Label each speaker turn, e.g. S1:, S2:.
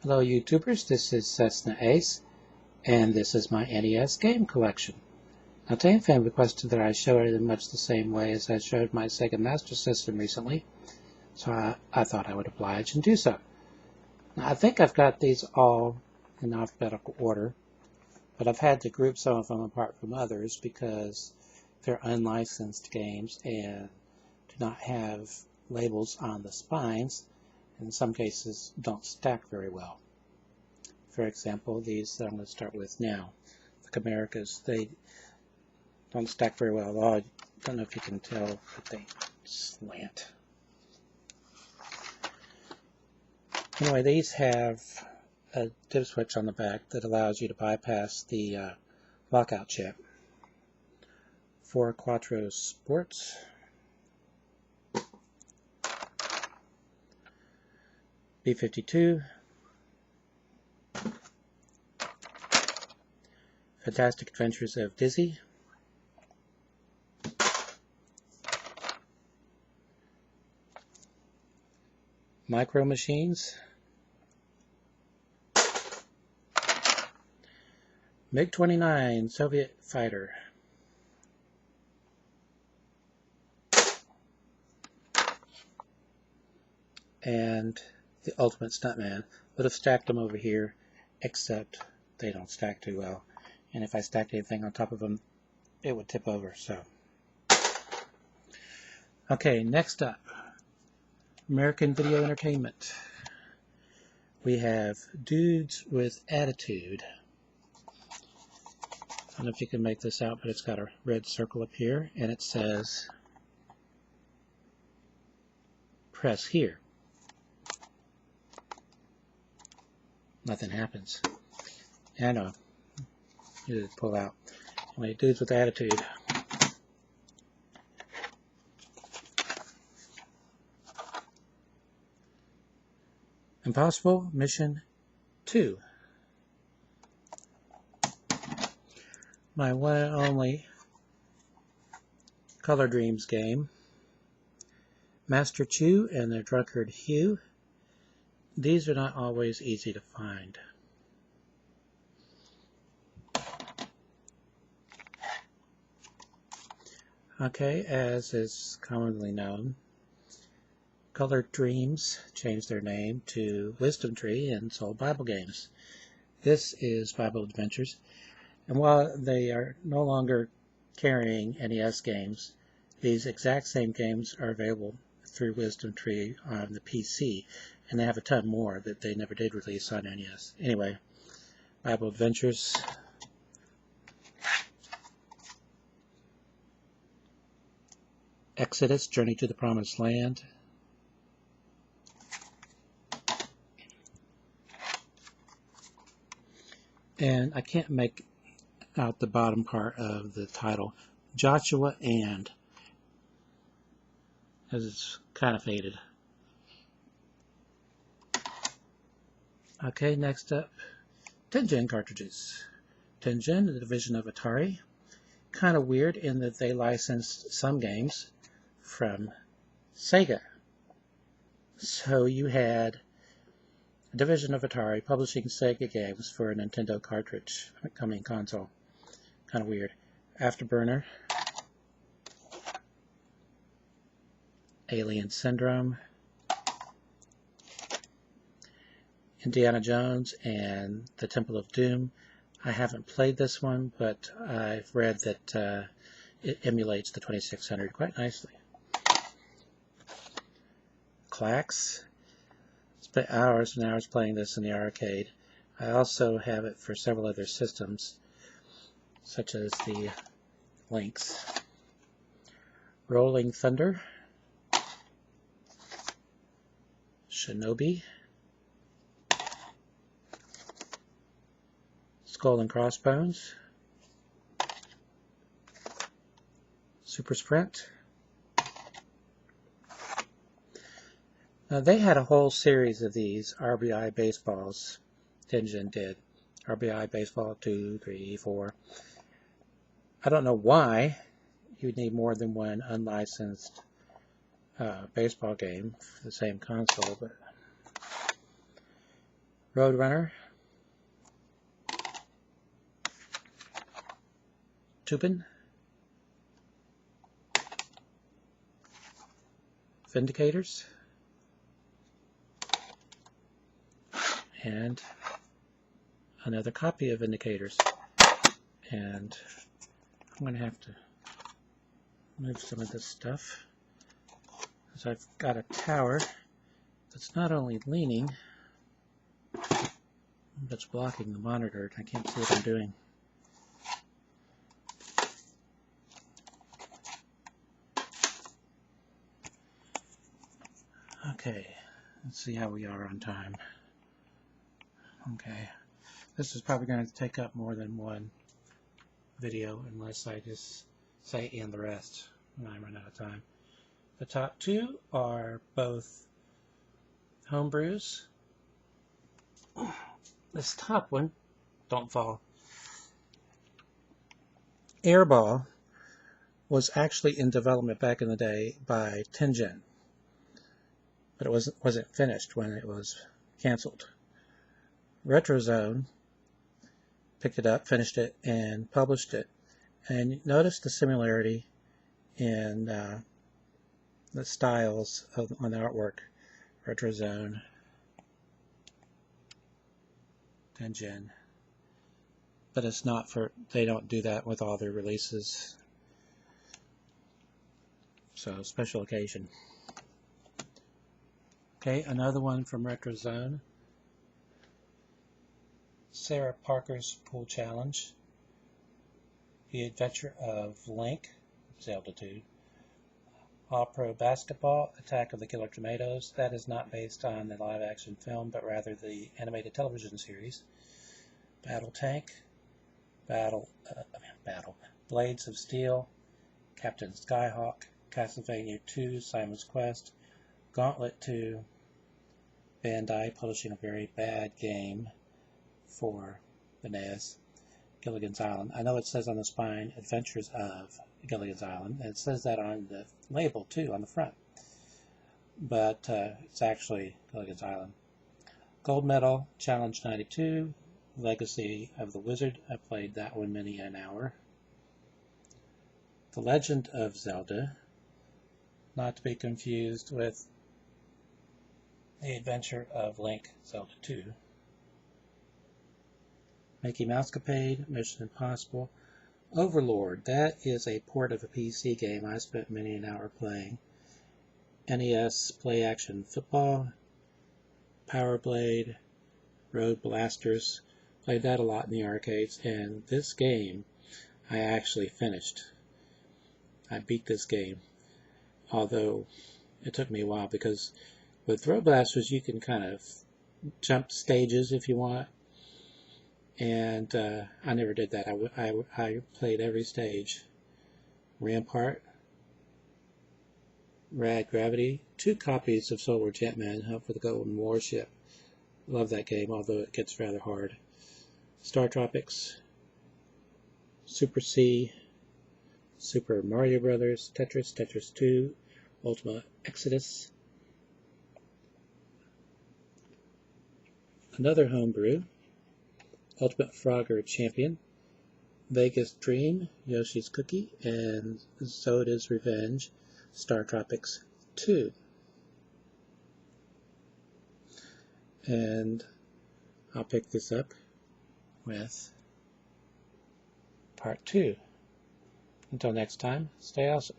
S1: Hello YouTubers, this is Cessnaace, and this is my NES game collection. Now TameFan requested that I show it in much the same way as I showed my Sega Master System recently, so I thought I would oblige and do so. Now I think I've got these all in alphabetical order, but I've had to group some of them apart from others because they're unlicensed games and do not have labels on the spines, and in some cases don't stack very well. For example, these that I'm going to start with now, the Americas, they don't stack very well at all. I don't know if you can tell, but they slant. Anyway, these have a dip switch on the back that allows you to bypass the lockout chip. 4 Quattro Sports. B-52. Fantastic Adventures of Dizzy. Micro Machines. MiG-29 Soviet Fighter. And the Ultimate Stuntman. Would have stacked them over here, except they don't stack too well. And if I stacked anything on top of them, it would tip over. So, okay, next up, American Video Entertainment. We have Dudes with Attitude. I don't know if you can make this out, but it's got a red circle up here, and it says, press here. Nothing happens. I know. You just pull out. Anyway, Dudes with Attitude. Impossible Mission 2. My one and only Color Dreams game. Master Chu and the Drunkard Hugh. These are not always easy to find. Okay, as is commonly known, Color Dreams changed their name to Wisdom Tree and sold Bible games. This is Bible Adventures, and while they are no longer carrying NES games, these exact same games are available through Wisdom Tree on the PC, and they have a ton more that they never did release on NES. Anyway, Bible Adventures. Exodus, Journey to the Promised Land. And I can't make out the bottom part of the title. Joshua and, as it's kind of faded. Okay, next up, Tengen cartridges. Tengen, the division of Atari. Kind of weird in that they licensed some games from Sega. So you had a division of Atari publishing Sega games for a Nintendo cartridge coming console. Kind of weird. Afterburner. Alien Syndrome. Indiana Jones and the Temple of Doom. I haven't played this one, but I've read that it emulates the 2600 quite nicely. Clax. Spent hours and hours playing this in the arcade. I also have it for several other systems, such as the Lynx. Rolling Thunder. Shinobi. Skull and Crossbones. Super Sprint. Now they had a whole series of these RBI baseballs. Tengen did. RBI baseball 2, 3, 4. I don't know why you would need more than one unlicensed baseball game for the same console, but Roadrunner, Tubin, Vindicators, and another copy of Vindicators. And I'm going to have to move some of this stuff, because I've got a tower that's not only leaning, but it's blocking the monitor. I can't see what I'm doing. Okay, let's see how we are on time. Okay, this is probably going to take up more than one video unless I just say and the rest when I run out of time. The top two are both homebrews. This top one, don't fall. Airball was actually in development back in the day by Tengen, but it wasn't finished when it was canceled. Retrozone picked it up, finished it, and published it. And notice the similarity in the styles on the artwork. Retrozone, Tengen. But it's not for, they don't do that with all their releases. So, special occasion. Okay, another one from Retrozone. Sarah Parker's Pool Challenge. The Adventure of Link, Zelda 2. All-Pro Basketball, Attack of the Killer Tomatoes. That is not based on the live-action film, but rather the animated television series. Battle Tank. Blades of Steel. Captain Skyhawk. Castlevania 2, Simon's Quest. Gauntlet 2. Bandai publishing a very bad game for the NES. Gilligan's Island. I know it says on the spine, Adventures of Gilligan's Island, and it says that on the label too, on the front. But it's actually Gilligan's Island. Gold Medal, Challenge 92, Legacy of the Wizard. I played that one many an hour. The Legend of Zelda, not to be confused with The Adventure of Link, Zelda 2. Mickey Mousecapade, Mission Impossible. Overlord, that is a port of a PC game I spent many an hour playing. NES Play Action Football, Power Blade, Road Blasters. Played that a lot in the arcades, and this game I actually finished. I beat this game, although it took me a while, because with Road Blasters you can kind of jump stages if you want. And I never did that. I played every stage. Rampart, Rad Gravity, 2 copies of Solar Jetman, Hunt for the Golden Warship. Love that game, although it gets rather hard. Star Tropics, Super C, Super Mario Brothers, Tetris, Tetris 2, Ultima Exodus. Another homebrew. Ultimate Frogger Champion, Vegas Dream, Yoshi's Cookie, and Zoda's Revenge, Star Tropics 2. And I'll pick this up with part 2. Until next time, stay awesome.